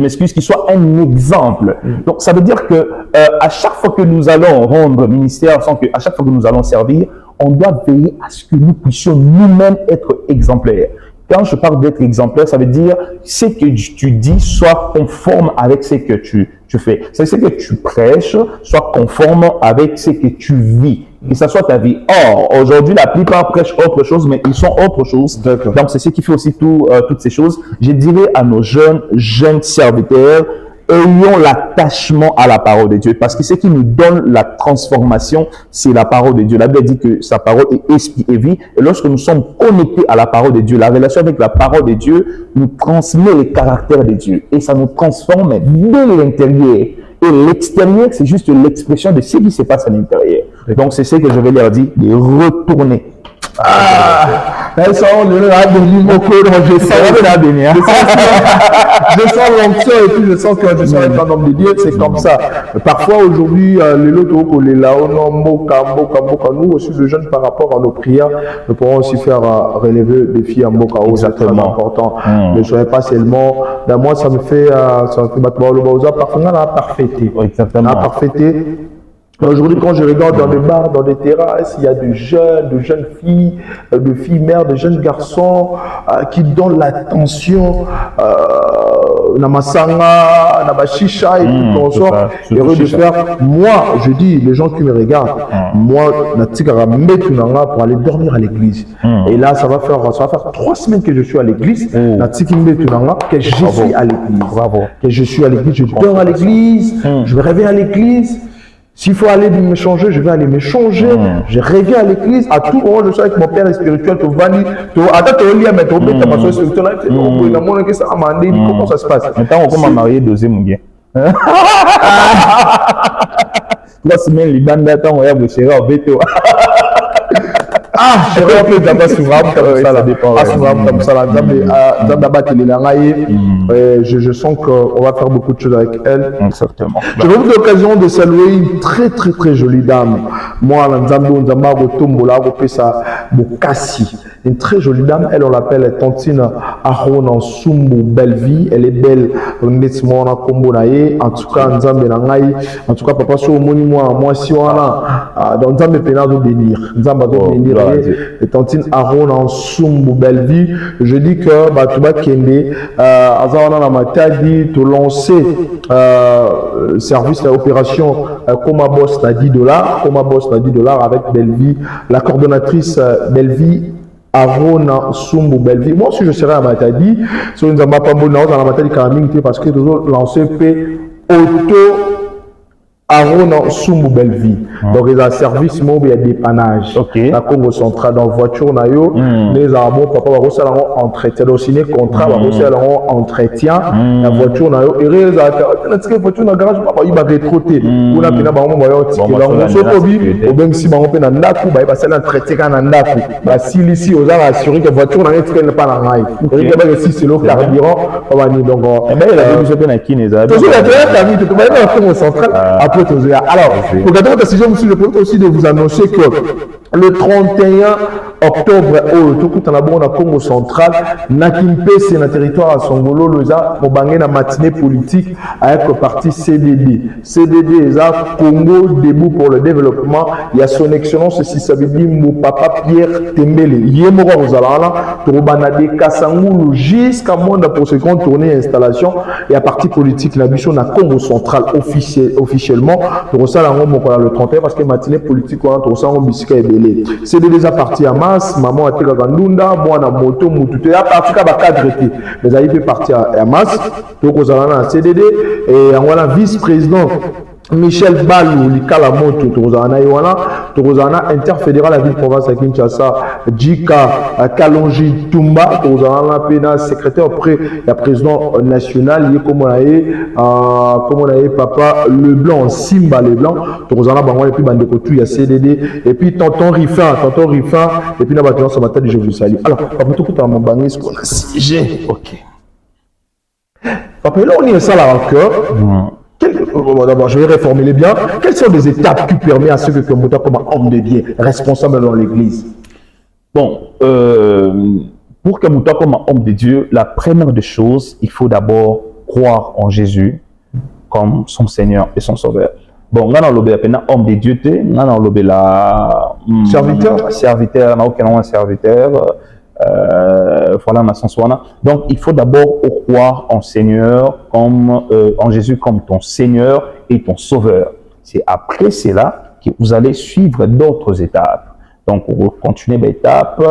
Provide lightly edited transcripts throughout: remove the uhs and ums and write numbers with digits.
m'excuse, qu'il soit un exemple. Donc, ça veut dire que à chaque fois que nous allons rendre ministère, à chaque fois que nous allons servir, on doit veiller à ce que nous puissions nous-mêmes être exemplaires. Quand je parle d'être exemplaire, ça veut dire ce que tu dis soit conforme avec ce que tu fais. C'est ce que tu prêches soit conforme avec ce que tu vis. Que ça soit ta vie. Or, aujourd'hui, la plupart prêchent autre chose, mais ils sont autre chose. Donc, c'est ce qui fait aussi toutes ces choses. Je dirais à nos jeunes serviteurs, ayons l'attachement à la parole de Dieu, parce que ce qui nous donne la transformation, c'est la parole de Dieu. La Bible dit que sa parole est esprit et vie, et lorsque nous sommes connectés à la parole de Dieu, la relation avec la parole de Dieu nous transmet le caractère de Dieu, et ça nous transforme de l'intérieur. Et l'extérieur, c'est juste l'expression de ce qui se passe à l'intérieur. Donc, c'est ce que je vais leur dire, de retourner. Je sens l'onction et puis je sens que je sens être un homme de Dieu, c'est comme ça. Parfois aujourd'hui, nous aussi de jeunes par rapport à nos prières, nous pourrons aussi faire relever des défis à Mokao, c'est très important. Ne soyez pas seulement, moi ça me fait parfaiter. Aujourd'hui, quand je regarde dans les bars, dans les terrasses, il y a de jeunes filles, de filles mères, de jeunes garçons qui donnent l'attention na masanga, na bashisha et tout comme ça. Heureux de faire. Moi, je dis, les gens qui me regardent, moi, na tikara metunanga pour aller dormir à l'église. Et là, ça va faire 3 semaines que je suis à l'église. Na tikara metunanga que je suis à l'église. Que je suis à l'église, je dors à l'église, je me réveille à l'église. S'il faut aller me changer, je vais aller me changer. Je reviens à l'église. À tout moment, je suis avec mon père spirituel. Comment ça se passe? Maintenant, on commence à marier deuxième gars. 3 semaines, les bandes d'attente, on va vous serrer en veto. Je rentre d'abord souvent comme ça, là. Souvent comme ça, là. Je sens qu'on va faire beaucoup de choses avec elle. Exactement. Je vais vous donner l'occasion de saluer une très très très jolie dame. Moi, une très jolie dame, elle on l'appelle Tantine Arona Sumbu Bellevie. Elle est belle, honnêtement, en tout cas, en tout cas, papa, moi, si on a dans Nzambe Pénado bénir, et Tantine Arona Sumbu Bellevie. Je dis que Batuba Kende, Azana Namatadi, te lancer service à opération Coma Boss à $10, Coma Boss à $10 avec Bellevie, la coordonnatrice Bellevie. Arona Sumbu Bellevie. Moi aussi je serai à Matadi. Si on ne pas bon dans Matadi parce que toujours lancé auto Arona Sumbu Bellevie. Donc il y a un service mobile, il y a des panages. La Congo centrale dans voiture nayo, les arbres papa va recevoir entretien aussi les contrats va recevoir entretien la voiture nayo et les voiture dans garage papa il va retrotter. On a pena ba mo moyo ticket là on se kobi au même si ba on pena ndaku ba ba sala entretien kana ndaku ba si ici aux a assuré que voiture na ticket n'est pas la rail. Et que ba si c'est le carburant on va ni donc il a début se pena qui les a. Toujours la terre tu vas dans Congo central après alors pour garder votre décision monsieur, je peux aussi de vous annoncer que le 31 octobre, tout en abord dans Congo central, Nakimpe, c'est un territoire à Songolo, Loza, pour banger la matinée politique avec le parti CDD. CDD, c'est Congo debout pour le développement. Il y a son excellence, si ça veut dire mon papa Pierre Tembele. Yemora Ozalana, Tourobanade Kassangoulou, jusqu'à monde pour ce qu'on tourne installation. Il y a parti politique, la mission à Congo central officiellement. Pour ça, le 31 parce que matinée politique, on a ça, on biscuit et belé. C'est déjà parti à Mas, maman a été à Gandunda, moi on a moto, moutouté, à partir à cadre, mais ça y fait partir à Mas, donc on a un CDD et on a un vice-président. Michel Balou, Likala Moto, Torozana, interfédéral à la ville province à Kinshasa, Djika, Kalonji Tumba, Torozana, Pena, secrétaire auprès du président national, il est comme on a papa Leblanc, Simba Leblanc, Torozana, Bango, et puis Bandekotou, il y a CDD, et puis Tonton Rifin, et puis Nabatouan, ça m'a dit, je vous salue. Alors, papa, tout à mon bannis, qu'on a sigé. Ok. Papa, là, on est ça là encore. D'abord, je vais reformuler bien. Quelles sont les étapes qui permettent à ceux que Mouta comme homme de Dieu, responsable dans l'église? Bon, pour que Mouta comme homme de Dieu, la première des choses, il faut d'abord croire en Jésus comme son Seigneur et son Sauveur. Bon, on a l'obé homme de Dieu, on a l'obé la serviteur, on a aucun serviteur. Voilà ma sens. Donc, il faut d'abord croire en Seigneur, comme en Jésus comme ton Seigneur et ton Sauveur. C'est après cela que vous allez suivre d'autres étapes. Donc, on va continuer l'étape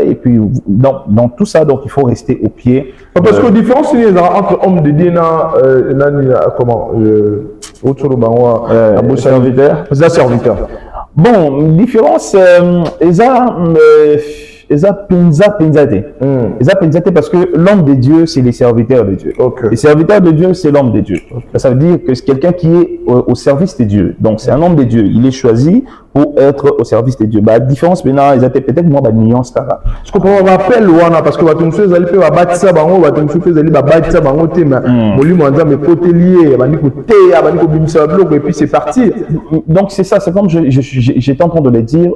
et puis dans tout ça, donc il faut rester au pied. Parce que la différence entre homme de Dieu comment serviteur. Bon, différence, parce que l'homme de Dieu, c'est les serviteurs de Dieu. Okay. Les serviteurs de Dieu, c'est l'homme de Dieu. Okay. Ça veut dire que c'est quelqu'un qui est au service de Dieu. Donc, c'est un homme de Dieu. Il est choisi pour être au service de Dieu. Bah, la différence maintenant, ils étaient peut-être moins nuance là. Je comprends, on appelle Wana parce que tu me fais aller faire bâtissa bango, tu me fais aller bâtissa bango tema. Moli monza me côté lié, bani côté, bani ko bimisa bloc et puis c'est parti. Donc c'est ça, c'est comme j'étais en train de le dire.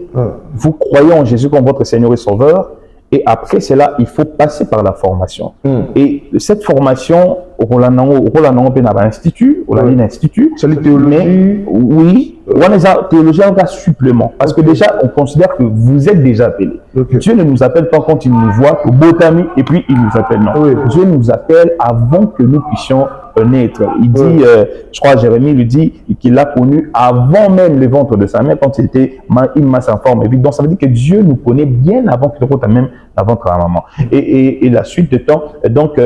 Vous croyez en Jésus comme votre Seigneur et Sauveur. Et après cela, il faut passer par la formation. Et cette formation, au institut, c'est la théologie. Oui, théologie est un supplément. Parce que déjà, on considère que vous êtes déjà appelé. Dieu ne nous appelle pas quand il nous voit, au botami, et puis il nous appelle. Non. Dieu nous appelle avant que nous puissions naître. Il dit, je crois, Jérémie lui dit qu'il l'a connu avant même le ventre de sa mère, quand il était une masse en forme. Et puis, donc, ça veut dire que Dieu nous connaît bien avant que nous même la ventre de la maman. Et la suite de temps, donc,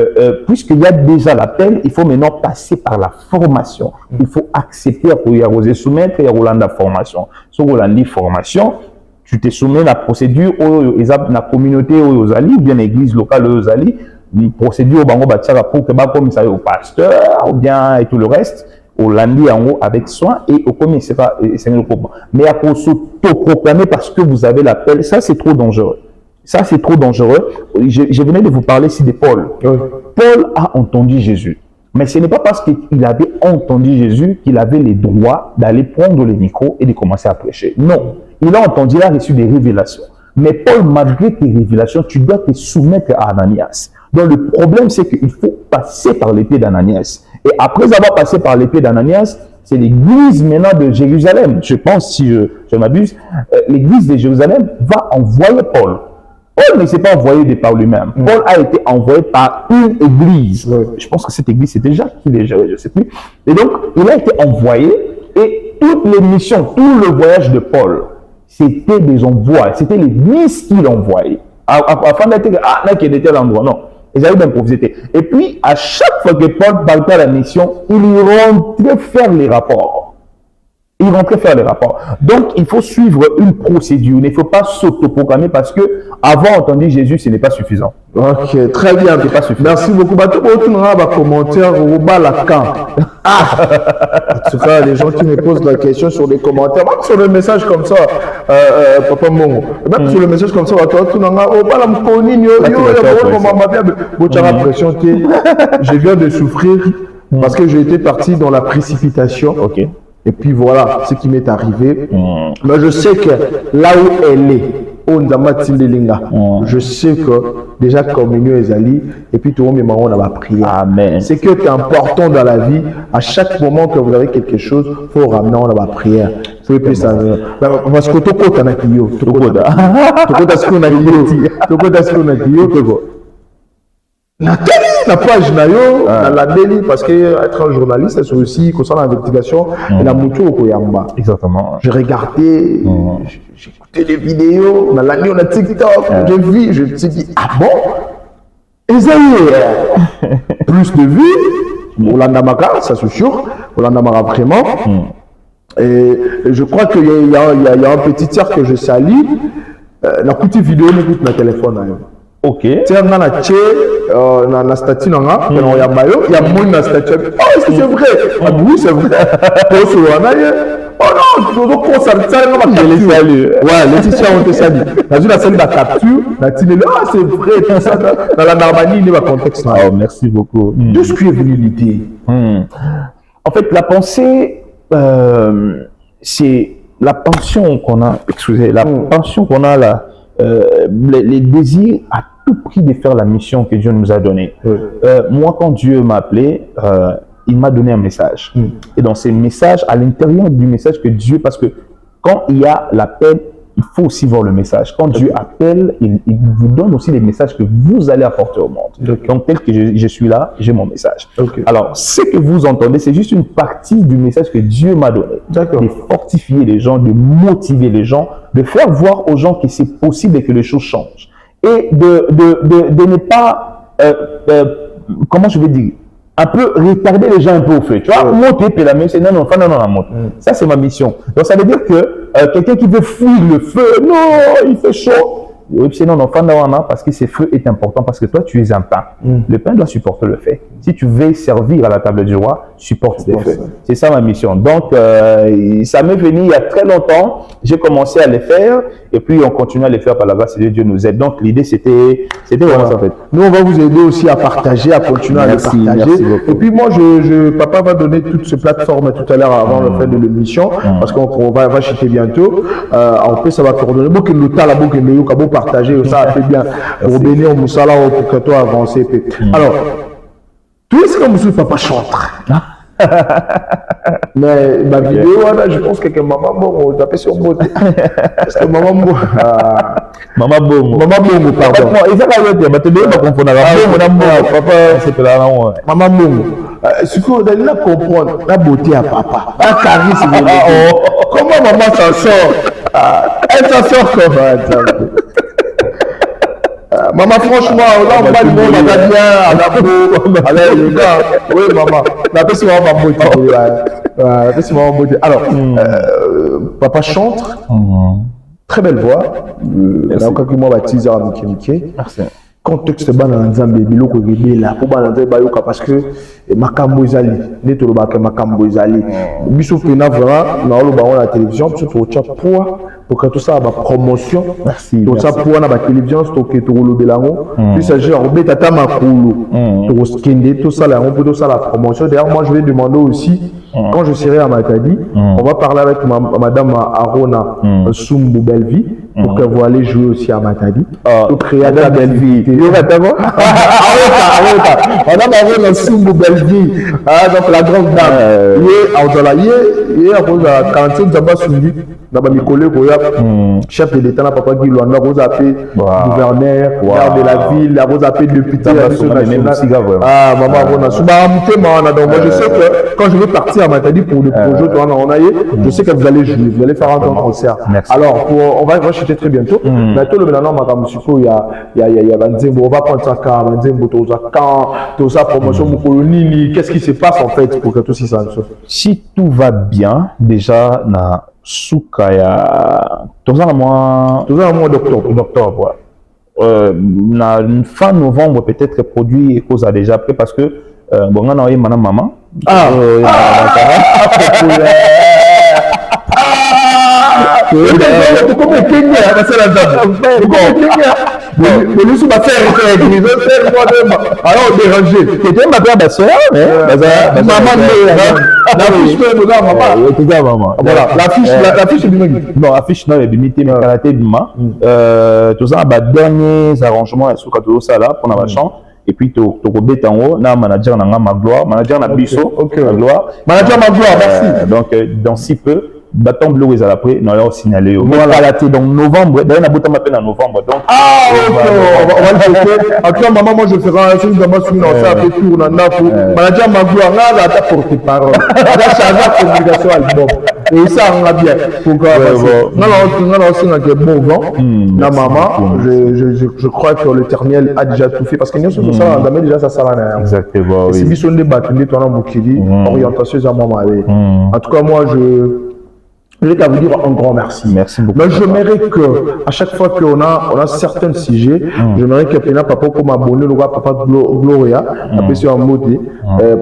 puisqu'il y a déjà l'appel, il faut maintenant passer par la formation. Il faut accepter pour y arroser, soumettre et à la formation. Sur la formation, tu te soumets à la procédure dans la communauté aux alliés, ou bien l'église locale aux alliés, une procédure pour que comme ça au pasteur ou bien et tout le reste au lundi en haut avec soin et au commis c'est pas mais à s'auto-proclamer parce que vous avez l'appel, ça c'est trop dangereux. Ça c'est trop dangereux. Je venais de vous parler ici de Paul. Paul a entendu Jésus, mais ce n'est pas parce qu'il avait entendu Jésus qu'il avait le droit d'aller prendre le micro et de commencer à prêcher. Non, il a entendu, il a reçu des révélations. Mais Paul, malgré tes révélations, tu dois te soumettre à Ananias. Donc le problème, c'est qu'il faut passer par les pieds d'Ananias. Et après avoir passé par les pieds d'Ananias, c'est l'église maintenant de Jérusalem. Je pense, si je m'abuse, l'église de Jérusalem va envoyer Paul. Paul ne s'est pas envoyé de par lui-même. Paul a été envoyé par une église. Je pense que cette église, c'était Jacques qui les gérait, je ne sais plus. Et donc, il a été envoyé et toutes les missions, tout le voyage de Paul, c'était des envois, c'était l'église qui l'envoyait. Afin d'être qui était l'endroit, non. Ils avaient d'improviser. Et puis, à chaque fois que Paul partait à la mission, il rentrait faire les rapports. Donc, il faut suivre une procédure. Il ne faut pas s'autoproclamer parce que avoir entendu Jésus, ce n'est pas suffisant. Ok, très bien. Pas suffisant. Merci beaucoup. On aura un commentaire au bas la camp. En tout cas, les gens qui me posent la question sur les commentaires, même sur le message comme ça, Papa Mongo, même sur le message comme ça, je viens de souffrir parce que j'ai été parti dans la précipitation. Ok. Et puis voilà ce qui m'est arrivé. Mais je sais que là où elle est, je sais que déjà communion est allée et puis tout le monde on a prié. Amen. C'est que c'est important dans la vie. À chaque moment que vous avez quelque chose, il faut ramener on la prière. Parce que tout le monde a dit, tout le monde la page nayo la délit parce que être un journaliste c'est aussi concernant l'investigation et la moto au Koyamba. Exactement. J'ai regardé, j'ai écouté des vidéos, on a TikTok, j'ai vu, je me suis dit ah bon, plus de vues, Olandamaka, ça c'est sûr, Olandamaka vraiment. Et je crois qu'il y a un petit tiers que je salue, la petite vidéo n'écoute ma téléphone. Ok. Tiens, on a la statue, il y a moins de statue. Oh, est-ce que c'est vrai? Ah oui, c'est vrai. Oh non, tu dois saluer. Ouais, Laetitia, on te salue. Dans une salle de la capture, la télé, ah, c'est vrai, tout ça. Dans la Normandie, il y a un contexte. Oh, merci beaucoup. De ce qui est venu l'idée. En fait, la pensée, c'est la pension qu'on a, excusez, la pension qu'on a là. Les désirs à tout prix de faire la mission que Dieu nous a donnée. Moi, quand Dieu m'a appelé, il m'a donné un message. Et dans ces messages, à l'intérieur du message que Dieu, parce que quand il y a l'appel, il faut aussi voir le message. Quand Dieu appelle, il vous donne aussi les messages que vous allez apporter au monde. Donc, tel que je suis là, j'ai mon message. Alors, ce que vous entendez, c'est juste une partie du message que Dieu m'a donné. De fortifier les gens, de motiver les gens, de faire voir aux gens que c'est possible et que les choses changent. Et de ne pas, comment je vais dire, un peu retarder les gens un peu au feu. Tu vois, monter, puis la même, c'est non, monte. Ça, c'est ma mission. Donc, ça veut dire que quelqu'un qui veut fuir le feu, non, il fait chaud. C'est non, parce que ce feu est important, parce que toi, tu es un pain. Le pain doit supporter le feu. Si tu veux servir à la table du roi, supporte les feux. C'est ça ma mission. Donc, ça m'est venu il y a très longtemps. J'ai commencé à les faire, et puis on continue à les faire par la grâce de Dieu nous aide. Donc, l'idée, c'était vraiment ça, en fait. Nous, on va vous aider aussi à partager, à continuer à le partager. Et puis, moi, papa va donner toutes ces plateformes tout à l'heure avant le fait de l'émission, parce qu'on va acheter bientôt. En plus, ça va coordonner. Beaucoup de l'OTAN, la beaucoup de partager, ça fait bien pour bénir Moussala pour que toi avancer. Alors, tu es comme si papa chante. Mais ma vidéo, là, je pense que maman bon, on tapait sur mot. Parce que maman bon. Maman bon, pardon. Il faut pas te dire qu'on confond papa, c'est là. Maman bon. Ce qu'on doit comprendre, la beauté à papa. La charisme. Comment maman s'en sort? Elle s'en sort comment? Maman, franchement, là, on va dire, on va bien, allez, les gars, oui, maman, la personne va beauté. Alors, papa chante, très belle voix, là, quand moi, baptise à Miké. Merci. Contexte ban na nzambe biloko rebela po ban nzambe bayoka parce que makambo ezali neto lobaka makambo ezali biso pena vraiment na loba on la télévision biso to tcha poa pour que tout ça ba promotion merci tout ça poa na ba télévision to ke to lobela ngo puis ça gère obeta ta makulu to skende tout ça là on peut tout ça la promotion. D'ailleurs moi je vais demander aussi quand je serai à Matadi on va parler avec madame Arona Sumbu Belvi pour qu'elle voit aller jouer aussi à Matadi pour créer la Belvi. Madame Arona Sumbu Belvi, donc la grande dame. Il est à cause de 45 Zamba Sundi, dans mes collègues, chef de l'État, papa Guy Luanda, vous appelez gouverneur, maire de la ville, vous appelez député national. Ah, maman Arona Sumbu. Moi je sais que quand je vais partir à Matadi pour le projet, je sais que vous allez jouer, vous allez faire un grand concert. Alors, on va acheter très bientôt. Bientôt, le maintenant, madame Suko, il y a on va prendre ça quand, tout ça, promotion, qu'est-ce qui se passe en fait pour que tout ça soit? Si tout va bien, déjà, na Soukaya, tout ça, mois d'octobre, na fin novembre, peut-être produit cause a déjà pris parce que, bon, on a eu madame maman. L'affiche non, limité, mais karaté bima. Tout ça, derniers arrangements sur tout ça là pour la chambre. Et puis tu rebêtes en haut, na manager na Magloire, manager na Bisso, Magloire, manager Magloire, merci. Donc dans si peu, bâton bleu ils allaient après, non là on signalé. Voilà, là t'es dans novembre, d'ailleurs on a bouton m'appelle en novembre, donc. Ah ok, on va le faire. Actuellement maman moi je ferai un chose dans ma souris, on fait un peu tour dans napo. Manager Magloire, là là t'as porté parole. Là ça va communication album. Et ça on a bien. Pourquoi? Non c'est un bon vent. La maman, je crois que l'Éternel a déjà tout fait parce que nous sommes ça on a déjà ça là. Exactement. C'est bien son débat, toi dans Bukili, orientation à maman. En tout cas moi je vais vous dire un grand merci. Merci beaucoup. Mais j'aimerais que, à chaque fois qu'on a certains sujets, j'aimerais que papa comme abonné, le papa Gloria, appelé sur un beauté,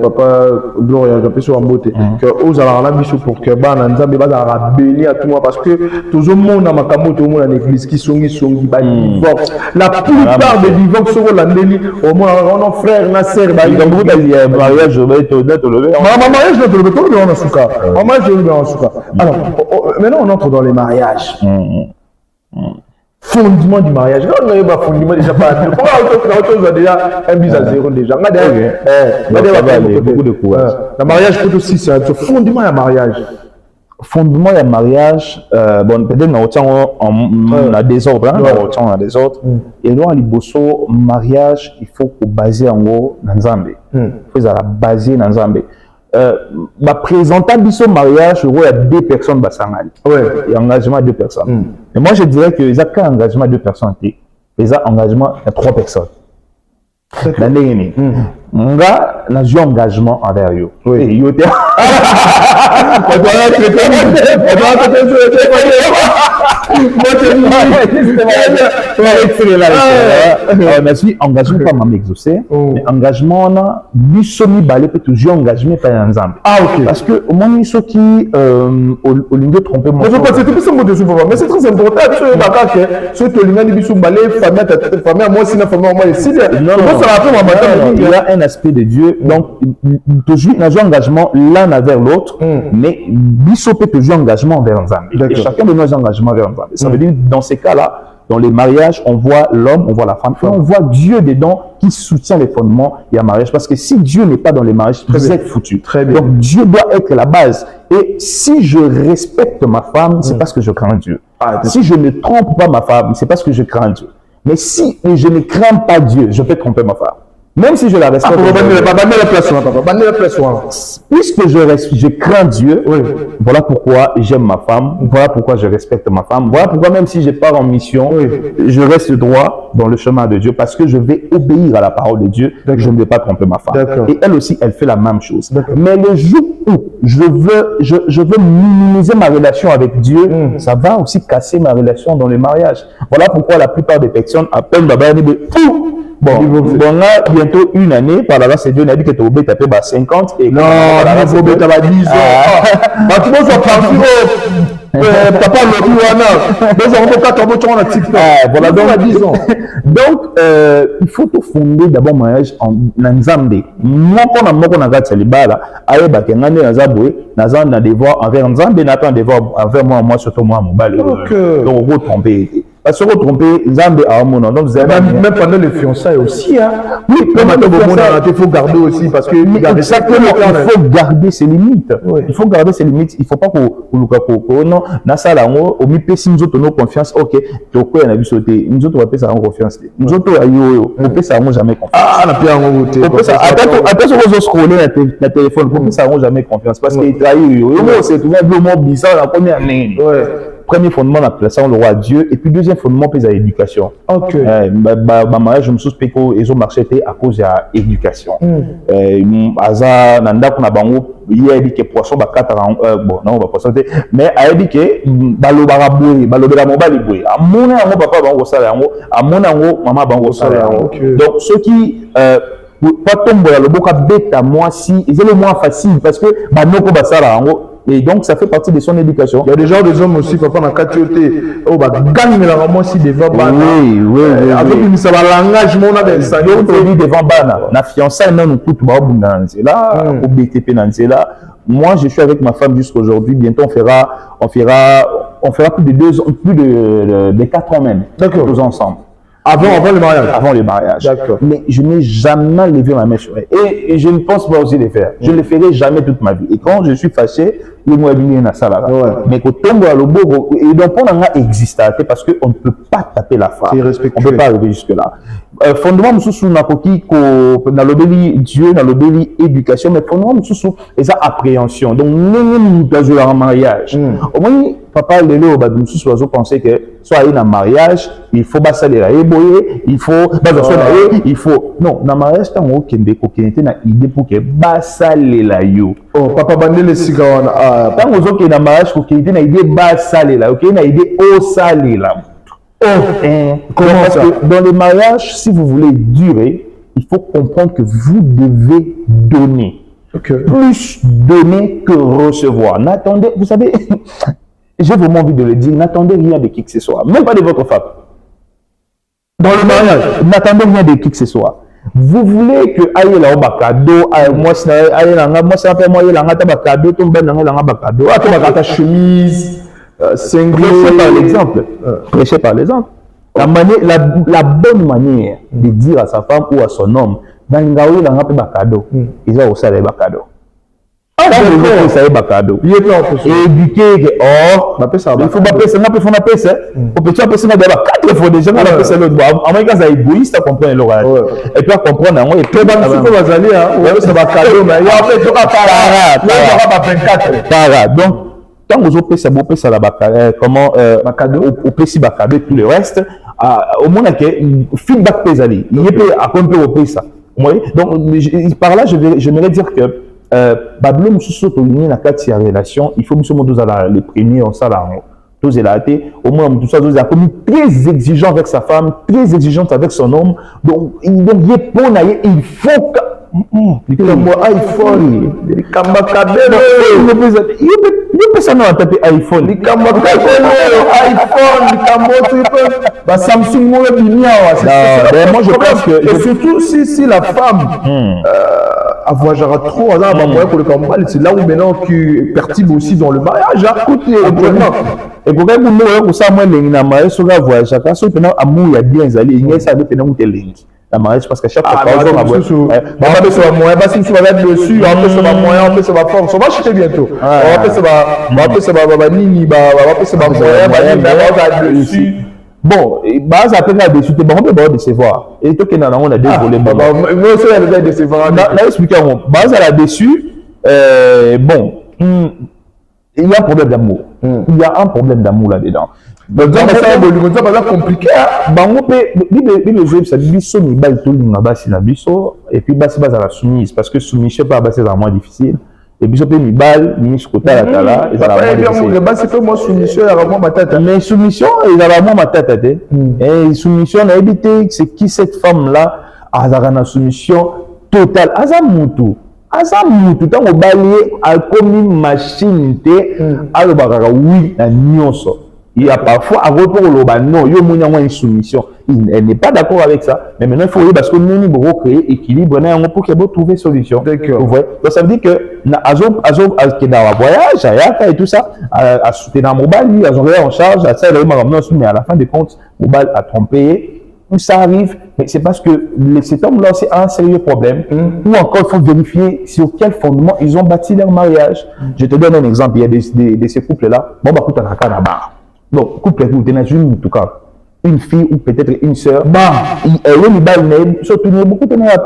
papa Gloria, appelé sur un beauté, que aux alarmes pour que Bananzambe va bénir à tout le monde parce que tout le monde a ma tout le monde à l'église qui sont divorcent. La plupart des divorces sont la délit. Au moins, on a frère, ma sœur, mariage, je vais te lever. Maman, mariage, je vais te lever. Tout le monde en souka. Maman, je vais te lever en souka. Alors, maintenant, on entre dans les mariages. fondement du mariage. Quand on a un fondement déjà pas on a déjà un bis à zéro déjà. Beaucoup de courage. Le mariage peut aussi c'est un fondement du mariage. Fondement du mariage, bon peut-être on a des ordres, on a des ordres. Et là, liboso mariage, il faut que baser en haut dans Zambé. Il faut la baser dans Zambé. Présentant biso mariage, il y a 2 personnes basangal. Et engagement à 2 personnes. Mais moi je dirais que il y a qu'un engagement à 2 personnes, il y a engagement à 3 personnes. L'année nga na joué engagement envers eux. Oui. Yo te. On a suivi engagement pas m'a exaucé, mais engagement on a bisomi balé peut toujours engagement par ensemble. Ah ok. Parce que au moins ceux qui au lieu de tromper moi. Mais c'était pas ça mot de souvent, mais c'est très important. Ceux d'accord que ceux qui ont dit bisou balé famille moi si na famille moi ici. Non, il y a un aspect de Dieu, donc toujours un engagement l'un envers l'autre, mais biso peut toujours engagement envers ensemble. Et chacun de nos engagements vers ensemble. Ça veut dire dans ces cas-là, dans les mariages, on voit l'homme, on voit la femme, et on voit Dieu dedans qui soutient les fondements et un mariage. Parce que si Dieu n'est pas dans les mariages, vous êtes foutus. Donc Dieu doit être la base. Et si je respecte ma femme, c'est parce que je crains Dieu. Si je ne trompe pas ma femme, c'est parce que je crains Dieu. Mais si je ne crains pas Dieu, je peux tromper ma femme. Même si je la respecte. Puisque je crains Dieu, voilà pourquoi j'aime ma femme, voilà pourquoi je respecte ma femme, voilà pourquoi même si je pars en mission, je reste droit dans le chemin de Dieu parce que je vais obéir à la parole de Dieu, je ne vais pas tromper ma femme. Et elle aussi, elle fait la même chose. Mais le jour où je veux minimiser ma relation avec Dieu, ça va aussi casser ma relation dans le mariage. Voilà pourquoi la plupart des personnes appellent bon, là, bientôt une année, par là, c'est Dieu n'a dit que tu as tapé 50 et non, tu as 10 ans. Tu vas partir t'as pas le coup, voilà, donc 10 ans. Donc, il faut te fonder d'abord mariage en Nzambe. Moi, quand on a gâté les balles, aïe, bah, qu'un année, Nazan a des voix envers Nzambe, Nathan des voix envers moi, surtout moi, mon bal. Donc, on va tromper. Parce que tromper, Nzambe a un moment. Donc, vous avez même pendant les fiançailles aussi, hein. Oui, il faut garder aussi, parce que il faut garder ses limites. Il faut garder ses limites. Il ne faut pas qu'on non, Nasala, on met pas si nous autres nos confiance. Ok, donc on a vu sauter. Nous autres on va pas ça en confiance. Nous autres on peut ça jamais confiance. Ah, on a pas en côté. On peut ça. Attention aux scroller la téléphone. On peut ça jamais confiance parce qu'il trahit. Yo, c'est tout le monde bizarre la première année. Premier fondement, on appelle ça le roi Dieu. Et puis, deuxième fondement, c'est l'éducation. Ok. Ma mariage, je me suis dit qu'ils ont marché à cause de l'éducation. Aza, nanda, qu'on a bango, il a dit que poisson, bah, 4 ans, bon, non, on va pas sauter. Mais, il a dit que, balo baraboué, balo de la mobile, boué. À mon amour, papa, bango, salaire, à mon amour, maman, bango, salaire. Donc, ceux qui, pas tomber le boca bête à moi, si, c'est le moins facile parce que, bah, non, qu'on va ça, et donc, ça fait partie de son éducation. Il y a des gens, des hommes aussi, papa, dans la quatriété, oh, bah, gagne la moi si devant Bana. Oui. Avec ça va langage, mon avait ça. Donc, on dit devant Bana. La fiançaille, non, nous coûte, bah, là, au BTP, là. Moi, je suis avec ma femme jusqu'à aujourd'hui. Bientôt, on fera plus de 2 ans, plus de 4 ans même. D'accord. Tous ensemble. Avant le mariage. Avant le mariage. D'accord. Mais je n'ai jamais levé ma main sur elle. Et je ne pense pas aussi le faire. Je ne le ferai jamais toute ma vie. Et quand je suis fâché, il m'a dit na sala. Mais quand on voit le beau, et donc on a existé parce qu'on ne peut pas taper la femme. On ne peut pas arriver jusque-là. Fondement, nous sommes dans l'obéli Dieu, dans l'obéli éducation, mais fondement, nous sommes ça appréhension. Donc, nous sommes en mariage. Au moins, papa, nous sommes penser que soit il y a un mariage, il faut pas salir il faut, non, dans le mariage, il y a une idée pour que basaler la yo. Oh, papa, bandé les cigares. Tant que vous avez un mariage, il y a une idée basaler la, il y a une idée au saler la. Comment ça? Parce que dans les mariages, si vous voulez durer, il faut comprendre que vous devez donner. Plus donner que recevoir. N'attendez, vous savez, j'ai vraiment envie de le dire, n'attendez rien de qui que ce soit, même pas de votre femme. Dans le mariage, n'attendez rien de qui que ce soit. Vous voulez que aille là au cadeau, moi c'est aille là, moi c'est après moi il là ngata cadeau, ton ben là cadeau, ta chemise. Prêchez par l'exemple. Prêchez par l'exemple. La bonne manière de dire à sa femme ou à son homme, dans le cas où il a un cadeau, ils ont aussi des cadeaux. Ça est cadeau. Il est en plus. Éduquer que il faut pas passer, on peut passer. On peut passer dans quatre fois déjà, on peut passer l'autre. En même temps, ça égoïste à comprendre l'oral. Et puis à comprendre, et puis dans le va aller, ça va cadeau, mais il y a fait tout à donc tant que vous avez ça comment cadeau, au PC cadeau et tout le reste, au moins que feedback pèse aller. Il est à compter au ça. Donc par là, j'aimerais dire que Bablo mususu toligne na kati ya relation, il faut mususu tous les premiers en sala tous au moins tout ça tous comme très exigeant avec sa femme, très exigeant avec son homme. Donc il faut que il iPhone, il personne n'a tapé iPhone, Samsung, moi je pense que surtout si la femme voyagera trop, c'est là où maintenant tu perturbe aussi dans le mariage. Et pour que ça, moi, les mariage sur la voyage, chacun sur le amour, il y a bien allé, il y a ça de pénal ou tel la mariage parce que chaque fois on va dessus, on peut se va moyen, on peut se va fort, on va acheter bientôt. On peut se va nini, on peut se va moyen, dessus. Bon, base après là-dessus, on peut pas décevoir. Et toi qui n'en on a deux volets. Moi aussi, elle va décevoir. Là, expliquons. Base à là-dessus, bon, il y a un problème d'amour. Il y a un problème d'amour là-dedans. Donc, ça va être compliqué. Ça dit biso ni bal tout na basi na biso et puis basi basa la soumise parce que soumission pas basi c'est moins difficile. Et puis, ni bal, ni scota la tala. Et ça fait moi soumission, il y a vraiment ma tête. Mais soumission, il y a vraiment ma tête. Et soumission, on a évité, c'est qui cette femme-là a une soumission totale. Azamutu, tant qu'on balaye, a comme une machine, a le bagara, oui, la nyonso. Il y a parfois un repos au bas, non, il y a une soumission. Elle n'est pas d'accord avec ça. Mais maintenant, il faut parce que nous devons créer équilibre pour qu'il y ait trouver solution. D'accord. Donc, ça veut dire que, qui est dans le voyage, et tout ça, à soutenir un mobile, lui, à en charge, à ça, mais à la fin des comptes, mobile a trompé. Où ça arrive, mais c'est parce que cet homme-là, c'est un sérieux problème. Ou encore, il faut vérifier sur quel fondement ils ont bâti leur mariage. Je te donne un exemple. Il y a de ces couples-là. Bon, bah, écoute, on a qu'à la barre. Donc, couple, vous tenez une, en tout cas, une fille ou peut-être une sœur, elle est une surtout beaucoup de la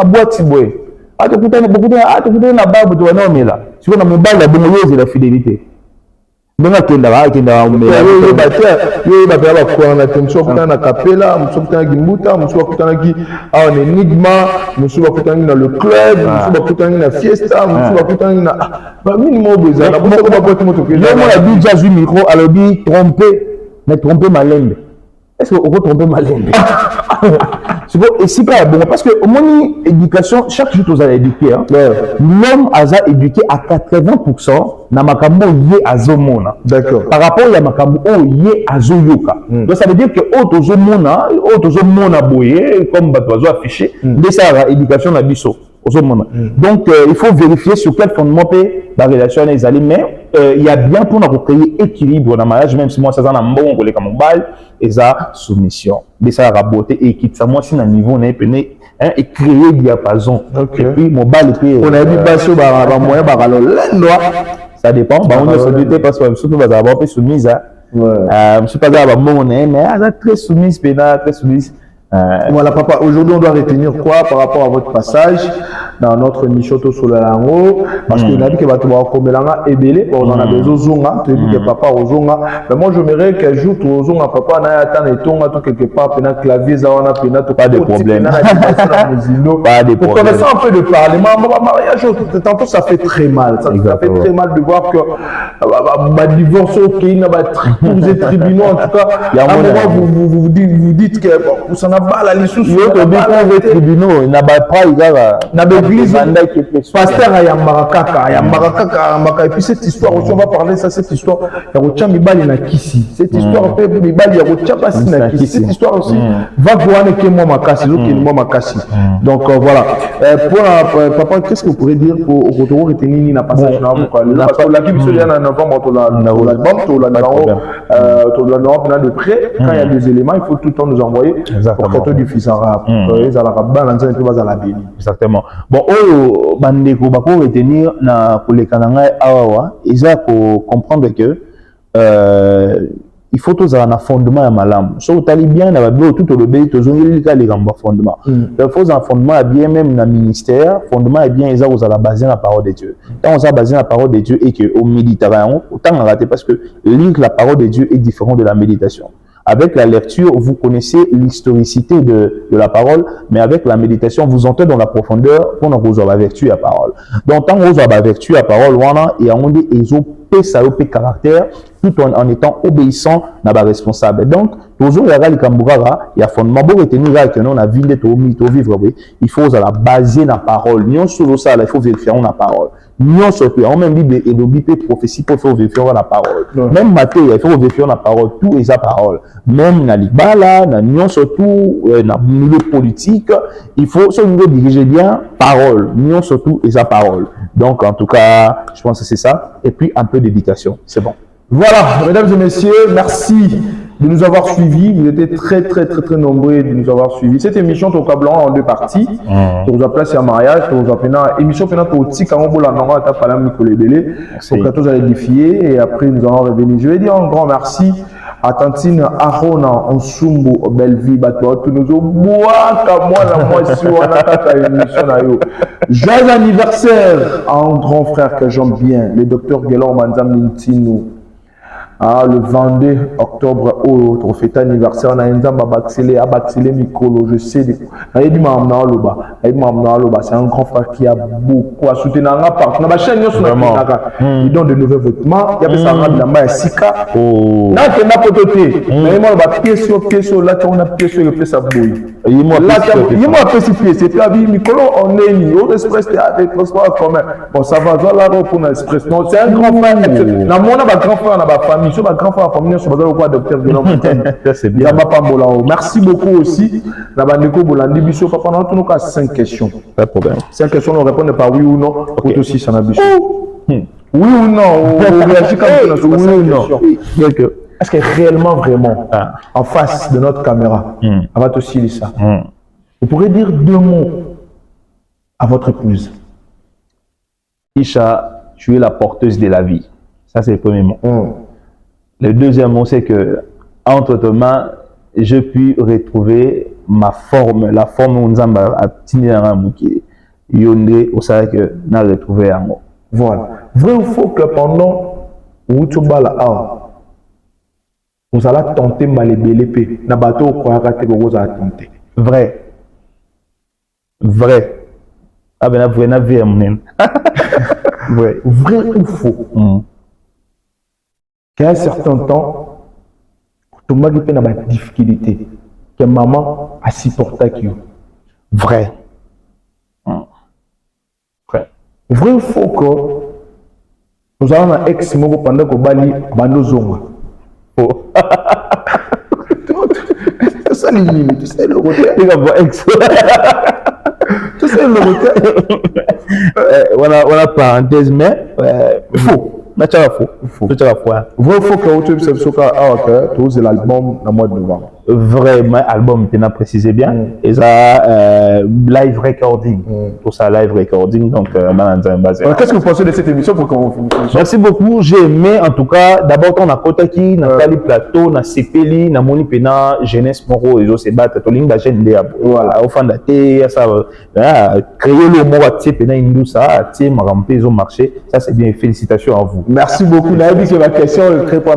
boîte, si vous voulez. Beaucoup de la barbe, tu vois, non, mais là, si vous avez une balle, la bonne chose, c'est la fidélité. Donc, il y a tromper ma langue. Est-ce qu'on peut tromper ma langue? Et c'est pas bon parce que au moins éducation chaque jour vous allez éduquer l'homme a éduqué à 80% na makambo yé azomona. D'accord. Par rapport à makambo yé azoyoka. Donc ça veut dire que autozomona boye comme bato affiché de ça éducation na biso. Donc il faut vérifier sur quel fondement la relation est allée, mais il y a bien pour nous créer équilibre dans le mariage, même si moi ça un bon collègue comme mobile et ça soumission mais ça raboter et quitte ça moi si na niveau n'est et créer diapason. Et puis mobile et puis on a dit basso moyen ça dépend on est sollicité parce que surtout va avoir peu soumise je suis pas là bon mais très soumise très soumise. Voilà papa, aujourd'hui on doit retenir quoi par rapport à votre passage dans notre émission sur le lango parce qu'on a dit que va trouver comme l'anga ebélé on en a besoin zonga tu dis que papa au zonga mais moi j'aimerais qu'un jour tu au zonga papa na attend et tonga tout quelque part pendant clavier ça on a pendant pas de problème pas de problème pour connaître un peu de parlement mariage tantôt ça fait très mal ça fait très mal de voir que ma divorce ok il n'a pas tribunaux en tout cas à un moment vous dites que vous s'en bala lisusu yo to des tribunaux na ba pas na l'église pasteur ayambaka kaka et puis cette histoire aussi on va parler ça cette histoire ya kotia mibali na kisi cette histoire pe mibali ya kotia basi na kisi cette histoire aussi va voir que moi makasi moi makasi donc voilà pour papa qu'est-ce que vous pourrez dire pour retenir ni na passage na parce que la bible se en novembre to l'album to la de près quand il y a des éléments il faut tout le temps nous envoyer pour que du fils arabe ils ala balance un peu bas à la béni exactement bon oh bandeko ba ko retenir na koleka na ngai awa ils ko comprendre que il faut tous un fondement à malam so utali bien na ba tout le bé to zongeli ka les gamba fondement il faut un fondement bien même na ministère fondement est bien ils ont la base la parole de Dieu quand on a basé la parole de Dieu et que au méditation autant rater parce que lire la parole de Dieu est différent de la méditation. Avec la lecture, vous connaissez l'historicité de la parole, mais avec la méditation, vous entrez dans la profondeur pour nous avoir la vertu à la parole. Donc, tant que vous avez la vertu à la parole, et on dit, ils ont pe caractère, tout en étant obéissant dans la responsable. Donc, toujours, il y a il y a fondement, pour retenir que nous, on a vivre, il faut la baser dans la parole. Nous, sur ça, il faut vérifier la parole. Nous, surtout, en même Bible et le Bible prophétie pour faire vérifier la parole. Même Matthieu, il faut vérifier la parole, tout est sa parole. Même dans les balles, dans nous, surtout, dans le milieu politique, il faut, sur le niveau diriger bien, parole. Nous, surtout, est sa parole. Donc, en tout cas, je pense que c'est ça. Et puis, un peu d'éducation. C'est bon. Voilà, mesdames et messieurs, merci de nous avoir suivis. Vous étiez très nombreux de nous avoir suivis. Cette émission, au Blanc en deux parties. On vous a placé un mariage, on vous a fait une émission pour petit quand on l'a non, t'as pas la micro les délais. Donc, à tous allez défier et après nous allons revenir. Je vais dire un grand merci à Tantine Arona en Sumbo Belleville Bateau. Tous nous au bois comme moi la moi si on a ta émission là yo. Joyeux anniversaire à un grand frère que j'aime bien, le docteur Guélon Manzam Nintino. Ah, le 22 octobre, au fête anniversaire, on a un abaxélé Mikolo, je sais. C'est un grand frère qui a beaucoup à soutenir. On a chaîne, il donne de nouveaux vêtements. Il y a des arabes là, il y a Sika. Là, il y a pototé. Mais il y a pièce, là, on a pièce, le pièce à bouille. Il y a pièce, c'est pas vie, Mikolo, on est mis au express, avec transport commun. Bon, ça va, là, pour l'express. Non, c'est un grand frère. Dans mon grand frère, dans ma famille. Sur ma grand frère, famille, sur ma grand docteur Guillaume. C'est bien. Merci beaucoup aussi. La Bandeko Bolandi Bisso, pendant tout cas 5 questions. Pas de problème. 5 questions, on répond par oui ou non. Okay. Aussi, ça n'a Bisso. Oui ou non? On réagit comme ça. Oui ou non? Est-ce qu'elle est réellement, vraiment en face de notre caméra? Elle va aussi lire ça. Vous pourrez dire 2 mots à votre épouse. Isha, tu es la porteuse de la vie. Ça, c'est le premier mot. Le deuxième mot, c'est que, entre tes mains, je puis retrouver ma forme, la forme où nous avons obtenu Yondé, au salaire que nous avons retrouvé en haut. Voilà. Vrai ou faux que pendant où tu vas là, vous allez tenter de malébéler, na bateau quoi rater que vous allez tenter. Vrai. Vrai. Ah ben, vrai, na vie vrai. Vrai ou faux? Qu'à un certain temps, tout le monde a des difficultés. Que maman a supporté qui vrai. Vrai. Vrai ou faux que nous avons un ex pendant que Bali Bando Zonga. Faux. C'est ça les limites, c'est le côté. Il va ex. C'est le côté. Voilà parenthèse, mais faux. Vrai ou faux que c'est l'album dans le mois de novembre? Vraiment, album, tu n'as précisé bien. Et ça, live recording. Tout ça, live recording. Donc, qu'est-ce que vous pensez de cette émission pour qu'on... Merci beaucoup. J'ai aimé, en tout cas, d'abord, on a Kotaki, on a Kali Plateau, on a Sepeli, on a Moni Pena, Jeunesse Moro, et se battent. On a une chaîne de voilà, au fond de la terre, ça créer le mot à Tse Pena Indou, ça, à Tse Marampé, ils ont marché. Ça, c'est bien. Félicitations à vous. Merci beaucoup. La question,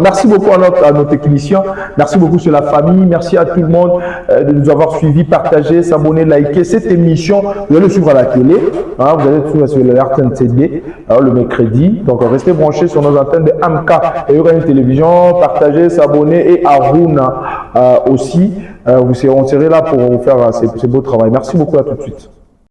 merci beaucoup à nos techniciens. Merci beaucoup sur la famille. Merci à tout le monde de nous avoir suivis, partagé, s'abonner, liker cette émission. Vous allez le suivre à la télé. Vous allez le suivre sur le RTNCD le mercredi. Donc, restez branchés sur nos antennes de AMK et Uranium Télévision. Partagez, s'abonner et Aruna. aussi. On serait là pour vous faire ce beau travail. Merci beaucoup, à tout de suite.